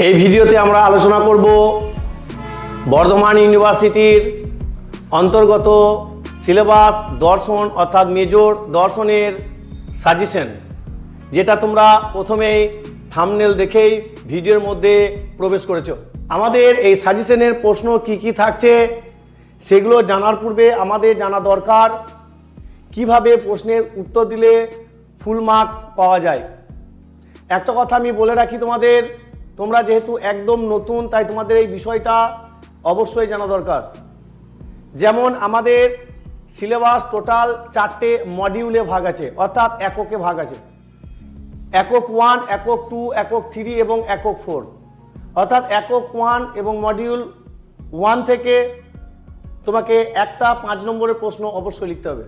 এই ভিডিওতে আমরা আলোচনা করব বর্ধমান ইউনিভার্সিটির অন্তর্গত সিলেবাস দর্শন অর্থাৎ মেজর দর্শনের সাজেশন, যেটা তোমরা প্রথমেই থাম্বনেল দেখেই ভিডিওর মধ্যে প্রবেশ করেছো। আমাদের এই সাজেশনের প্রশ্ন কি থাকছে সেগুলো জানার পূর্বে আমাদের জানা দরকার কিভাবে প্রশ্নের উত্তর দিলে ফুল মার্কস পাওয়া যায়। একটা কথা আমি বলে রাখি তোমাদের, তোমরা যেহেতু একদম নতুন তাই তোমাদের এই বিষয়টা অবশ্যই জানা দরকার। যেমন আমাদের সিলেবাস টোটাল 4টে মডিউলে ভাগ আছে, অর্থাৎ এককে ভাগ আছে। একক 1, একক 2, একক 3 এবং একক 4। অর্থাৎ একক 1 এবং মডিউল 1 থেকে তোমাকে একটা 5 নম্বরের প্রশ্ন অবশ্যই লিখতে হবে।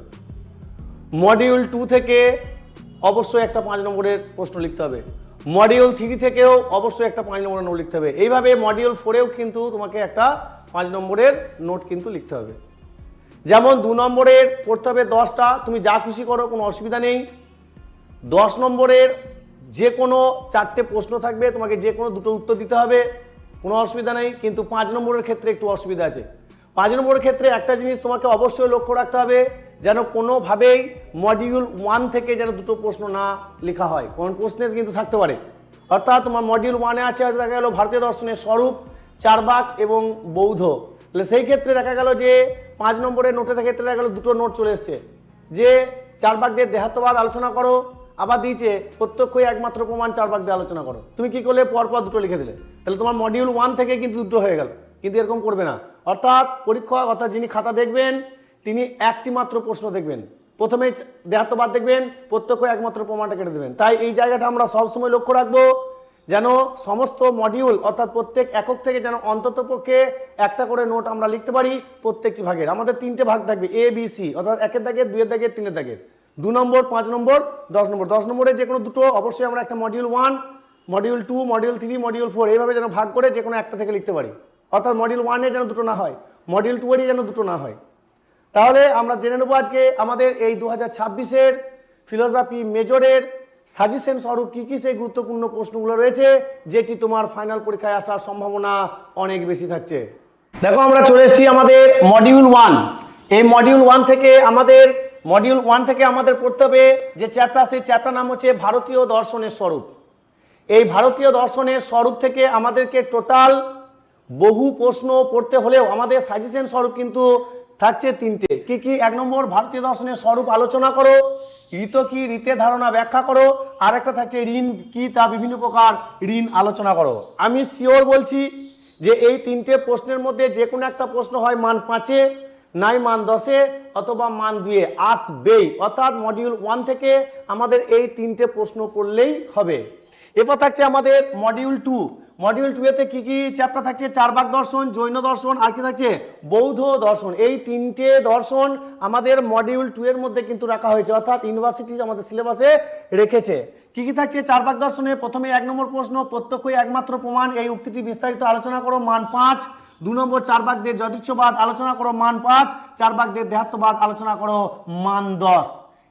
মডিউল 2 থেকে অবশ্যই একটা 5 নম্বরের প্রশ্ন লিখতে হবে। মডিউল 3 থেকেও অবশ্যই একটা 5 নম্বরের নোট লিখতে হবে। এইভাবে মডিউল 4এও কিন্তু তোমাকে একটা 5 নম্বরের নোট কিন্তু লিখতে হবে। যেমন 2 নম্বরের করতে হবে 10টা, তুমি যা খুশি করো, কোনো অসুবিধা নেই। 10 নম্বরের যে কোনো 4টে প্রশ্ন থাকবে, তোমাকে যে কোনো 2টো উত্তর দিতে হবে, কোনো অসুবিধা নেই। কিন্তু 5 নম্বরের ক্ষেত্রে একটু অসুবিধা আছে। 5 নম্বরের ক্ষেত্রে একটা জিনিস তোমাকে অবশ্যই লক্ষ্য রাখতে হবে, যেন কোনোভাবেই মডিউল 1 থেকে যেন 2টো প্রশ্ন না লেখা হয়। কোন প্রশ্নের কিন্তু থাকতে পারে। অর্থাৎ তোমার মডিউল 1-এ আছে দেখা গেল ভারতীয় দর্শনের স্বরূপ, চারবাক এবং বৌদ্ধ। তাহলে সেই ক্ষেত্রে দেখা গেল যে 5 নম্বরের নোটের ক্ষেত্রে দেখা গেল 2টো নোট চলে এসছে, যে চারবাকদের দেহাত্মবাদ আলোচনা করো, আবার দিয়েছে প্রত্যক্ষই একমাত্র প্রমাণ চারবাকদের আলোচনা করো। তুমি কি করলে পরপর 2টো লিখে দিলে, তাহলে তোমার মডিউল 1 থেকে কিন্তু 2টো হয়ে গেল। কিন্তু এরকম করবে না। অর্থাৎ পরীক্ষক অর্থাৎ যিনি খাতা দেখবেন তিনি একটি মাত্র প্রশ্ন দেখবেন, প্রথমে দেহাত্মবাদ দেখবেন, প্রত্যক্ষ একমাত্র প্রমাণটা কেটে দেবেন। তাই এই জায়গাটা আমরা সবসময় লক্ষ্য রাখবো, যেন সমস্ত মডিউল অর্থাৎ প্রত্যেক একক থেকে যেন অন্তত পক্ষে একটা করে নোট আমরা লিখতে পারি প্রত্যেকটি ভাগের। আমাদের 3টে ভাগ থাকবে, A B C, অর্থাৎ 1-এর দাগের, 2-এর দাগের, 3-এর দাগের, 2 নম্বর, 5 নম্বর, 10 নম্বর। 10 নম্বরে যে কোনো 2টো অবশ্যই আমরা একটা মডিউল 1, মডিউল 2, মডিউল 3, মডিউল 4 এইভাবে যেন ভাগ করে যে কোনো একটা থেকে লিখতে পারি। অর্থাৎ মডিউল 1-এ যেন 2টো না হয়, মডিউল 2-এরই যেন 2টো না হয়। তাহলে আমরা জেনে নেব আজকে আমাদের এই 2026-এর ফিলোসফি মেজরের সাজেশন স্বরূপ কি সেই গুরুত্বপূর্ণ প্রশ্নগুলো রয়েছে, যেটি তোমার ফাইনাল পরীক্ষায় আসার সম্ভাবনা অনেক বেশি থাকছে। দেখো আমরা চলে এসেছি আমাদের মডিউল 1। এই মডিউল 1 থেকে আমাদের পড়তে হবে যে চ্যাপ্টার, সেই চ্যাপ্টার নাম হচ্ছে ভারতীয় দর্শনের স্বরূপ। এই ভারতীয় দর্শনের স্বরূপ থেকে আমাদেরকে টোটাল বহু প্রশ্ন পড়তে হলেও আমাদের সাজেশন স্বরূপ কিন্তু থাকছে 3টে। কি? 1 নম্বর ভারতীয় দর্শনের স্বরূপ আলোচনা করো, ঋত কি, ঋতের ধারণা ব্যাখ্যা করো, আর একটা থাকছে ঋণ কি, তা বিভিন্ন প্রকার ঋণ আলোচনা করো। আমি শিওর বলছি যে এই 3টে প্রশ্নের মধ্যে যে কোনো একটা প্রশ্ন হয় মান 5-এ, নাই মান 10-এ, অথবা মান 2-এ আসবেই। অর্থাৎ মডিউল 1 থেকে আমাদের এই 3টে প্রশ্ন করলেই হবে। এরপর থাকছে আমাদের মডিউল 2। মডিউল 2-এতে কি চ্যাপ্টার থাকছে? চারবাক দর্শন, জৈন দর্শন, আর কি থাকছে? বৌদ্ধ দর্শন। এই 3টে দর্শন আমাদের মডিউল 2-এর মধ্যে কিন্তু রাখা হয়েছে, অর্থাৎ ইউনিভার্সিটি আমাদের সিলেবাসে রেখেছে। কি থাকছে চারবাক দর্শনে? প্রথমে 1 নম্বর প্রশ্ন, প্রত্যক্ষই একমাত্র প্রমাণ, এই উক্তিটি বিস্তারিত আলোচনা করো, মান 5। 2 নম্বর চারবাকদের যদিচ্ছবাদ আলোচনা করো, মান 5। চারবাকদের দেহাত্মবাদ আলোচনা করো, মান 10।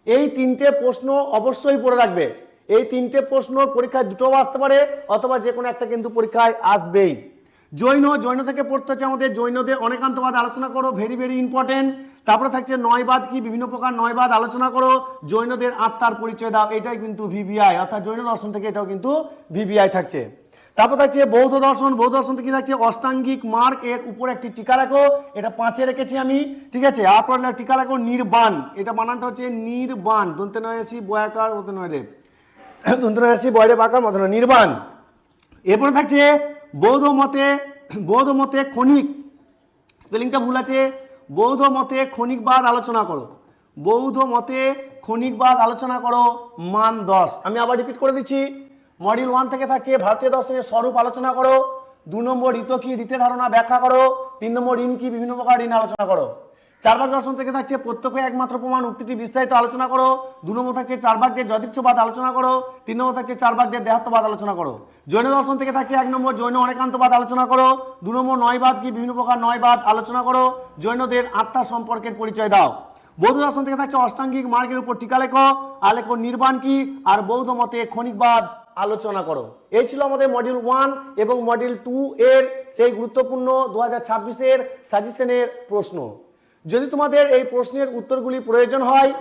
এই 3টে প্রশ্ন অবশ্যই পড়ে রাখবে। এই 3টে প্রশ্ন পরীক্ষায় 2টো আসতে পারে, অথবা যে কোনো একটা কিন্তু পরীক্ষায় আসবেই। জৈন থেকে পড়তে হচ্ছে আমাদের জৈনদের অনেকান্তবাদ আলোচনা করো, ভেরি ভেরি ইম্পর্টেন্ট। তারপরে থাকছে নয়বাদ কি, বিভিন্ন প্রকার নয়বাদ আলোচনা করো, জৈনদের আত্মার পরিচয় দাও, এটাই কিন্তু ভিভিআই, অর্থাৎ জৈন দর্শন থেকে এটাও কিন্তু ভিভিআই থাকছে। তারপর থাকছে বৌদ্ধ দর্শন। বৌদ্ধ দর্শন থেকে থাকছে অষ্টাঙ্গিক মার্গ, এর উপর একটি টিকা রাখো, এটা 5-এ রেখেছি আমি, ঠিক আছে। আপনার টিকা রাখো নির্বাণ, এটা বানানটা হচ্ছে নির্বাণ, দন্তে নয় আসি বয়াকার মতো নয় রে, নির্বাণ। এরপরে থাকছে বৌদ্ধ মতে ক্ষণিক, স্পেলিংটা ভুল আছে, বৌদ্ধ মতে ক্ষণিকবাদ আলোচনা করো, বৌদ্ধ মতে ক্ষণিকবাদ আলোচনা করো, মান 10। আমি আবার রিপিট করে দিচ্ছি, মডিউল 1 থেকে থাকছে ভারতীয় দর্শনের স্বরূপ আলোচনা করো, 2 নম্বর ঋত কি, ঋতের ধারণা ব্যাখ্যা করো, 3 নম্বর ঋণ কি, বিভিন্ন প্রকার ঋণ আলোচনা করো। চারবাক দর্শন থেকে থাকছে প্রত্যক্ষ একমাত্র প্রমাণ, উক্তিটি বিস্তারিত আলোচনা করো। 2 নম্বর থাকছে চারবাকদের যদিচ্ছবাদ আলোচনা করো, 3 নম্বর থাকছে চারবাকদের দেহাত্মবাদ আলোচনা করো। জৈন দর্শন থেকে থাকছে 1 নম্বর জৈন অনেকান্তবাদ আলোচনা করো, 2 নম্বর নয়বাদ কি, বিভিন্ন প্রকার নয়বাদ আলোচনা করো, জৈনদের আত্মা সম্পর্কের পরিচয় দাও। বৌদ্ধ দর্শন থেকে থাকছে অষ্টাঙ্গিক মার্গের উপর টিকা লেখো, আর লেখো নির্বাণ কি, আর বৌদ্ধ মতে ক্ষণিকবাদ আলোচনা করো। এই ছিল আমাদের মডিউল 1 এবং মডিউল 2 এর সেই গুরুত্বপূর্ণ 2026-এর সাজেশনের প্রশ্ন। যদি তোমাদের এই প্রশ্নের উত্তরগুলি প্রয়োজন হয়,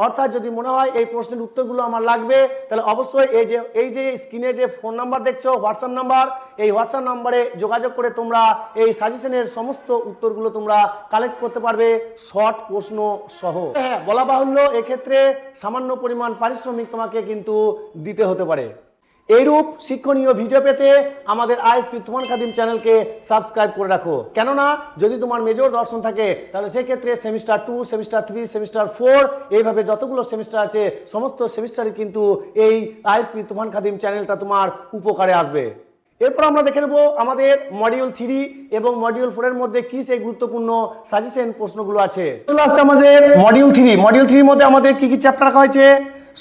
অর্থাৎ যদি মনে হয় এই প্রশ্নের উত্তরগুলো আমার লাগবে, তাহলে অবশ্যই এই যে স্ক্রিনে যে ফোন নাম্বার দেখছো, হোয়াটসঅ্যাপ নাম্বার, এই হোয়াটসঅ্যাপ নাম্বারে যোগাযোগ করে তোমরা এই সাজেশনের সমস্ত উত্তরগুলো তোমরা কালেক্ট করতে পারবে শর্ট প্রশ্ন সহ। হ্যাঁ, বলা বাহুল্য এক্ষেত্রে সামান্য পরিমাণ পারিশ্রমিক তোমাকে কিন্তু দিতে হতে পারে। এইরূপ শিক্ষণীয় ভিডিও পেতে আমাদের আইএসপি তুফান খাদিম চ্যানেলকে সাবস্ক্রাইব করে রাখো। কেননা যদি তোমার মেজর দর্শন থাকে তাহলে সেক্ষেত্রে সেমিস্টার 2, সেমিস্টার 3, সেমিস্টার 4 এইভাবে যতগুলো সেমিস্টার আছে সমস্ত সেমিস্টারে কিন্তু এই আইএসপি তুফান খাদিম চ্যানেলটা তোমার উপকারে আসবে। এরপর আমরা দেখে নেব আমাদের মডিউল 3 এবং মডিউল 4 এর মধ্যে কি সেই গুরুত্বপূর্ণ সাজেশন প্রশ্নগুলো আছে। চলে আসছে আমাদের মডিউল 3। মডিউল 3 এর মধ্যে আমাদের কি কি চ্যাপ্টার রাখা হয়েছে?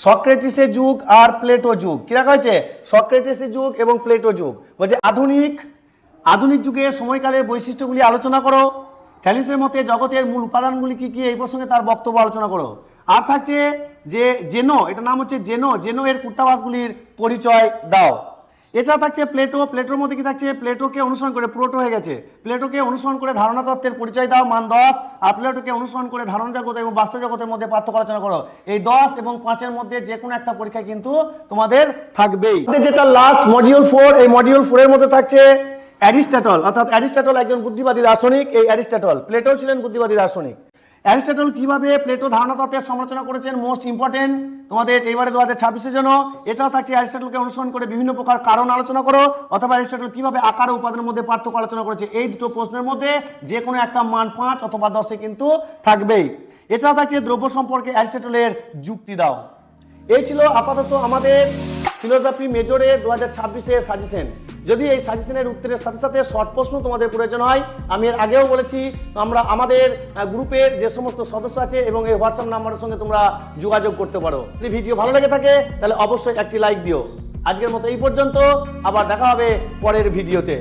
সক্রেটিসের যুগ আর প্লেটো যুগ। কি রাখা হয়েছে? সক্রেটিসের যুগ এবং প্লেটো যুগ। বলছে আধুনিক যুগের সময়কালের বৈশিষ্ট্যগুলি আলোচনা করো। থ্যালিসের মতে জগতের মূল উপাদানগুলি কি কি, এই প্রসঙ্গে তার বক্তব্য আলোচনা করো। আর থাকছে যে জেনো, এটা নাম হচ্ছে জেনো এর কূটাভাসগুলির পরিচয় দাও। এছাড়া থাকছে প্লেটোর মধ্যে কি থাকছে? প্লেটোকে অনুসরণ করে, পুরোটো হয়ে গেছে, প্লেটোকে অনুসরণ করে ধারণা তত্ত্বের পরিচয় দাও, মান 10। আর প্লেটোকে অনুসরণ করে ধারণা জগৎ এবং বাস্তব জগতের মধ্যে পার্থক্য আলোচনা করো। এই 10 এবং 5-এর মধ্যে যে কোনো একটা পরীক্ষা কিন্তু তোমাদের থাকবেই। যেটা লাস্ট মডিউল 4, এই মডিউল 4 এর মধ্যে থাকছে অ্যারিস্টটল, অর্থাৎ অ্যারিস্টটল একজন বুদ্ধিবাদী দার্শনিক। এই অ্যারিস্টটল, প্লেটো ছিলেন বুদ্ধিবাদী দার্শনিক। অ্যারিস্টটল কিভাবে প্লেটো ধারণা তত্ত্বের সমালোচনা করেছেন, মোস্ট ইম্পর্টেন্ট তোমাদের এবারে 2026-এর জন্য। এটাও থাকছে অ্যারিস্টটলকে অনুসরণ করে বিভিন্ন প্রকার কারণ আলোচনা করো, অথবা অ্যারিস্টটল কিভাবে আকার ও উপাদানের মধ্যে পার্থক্য আলোচনা করেছে। এই দুটো প্রশ্নের মধ্যে যে কোনো একটা মান 5 অথবা 10-এ কিন্তু থাকবেই। এছাড়া থাকছে দ্রব্য সম্পর্কে অ্যারিস্টটলের যুক্তি দাও। এই ছিল আপাতত আমাদের ফিলোসফি মেজরের 2026-এর সাজেশন। যদি এই সাজেশনের উত্তরের সাথে সাথে শর্ট প্রশ্ন তোমাদের প্রয়োজন হয়, আমি এর আগেও বলেছি, আমরা আমাদের গ্রুপের যে সমস্ত সদস্য আছে এবং এই হোয়াটসঅ্যাপ নাম্বারের সঙ্গে তোমরা যোগাযোগ করতে পারো। যদি ভিডিও ভালো লেগে থাকে তাহলে অবশ্যই একটি লাইক দিও। আজকের মতো এই পর্যন্ত, আবার দেখা হবে পরের ভিডিওতে।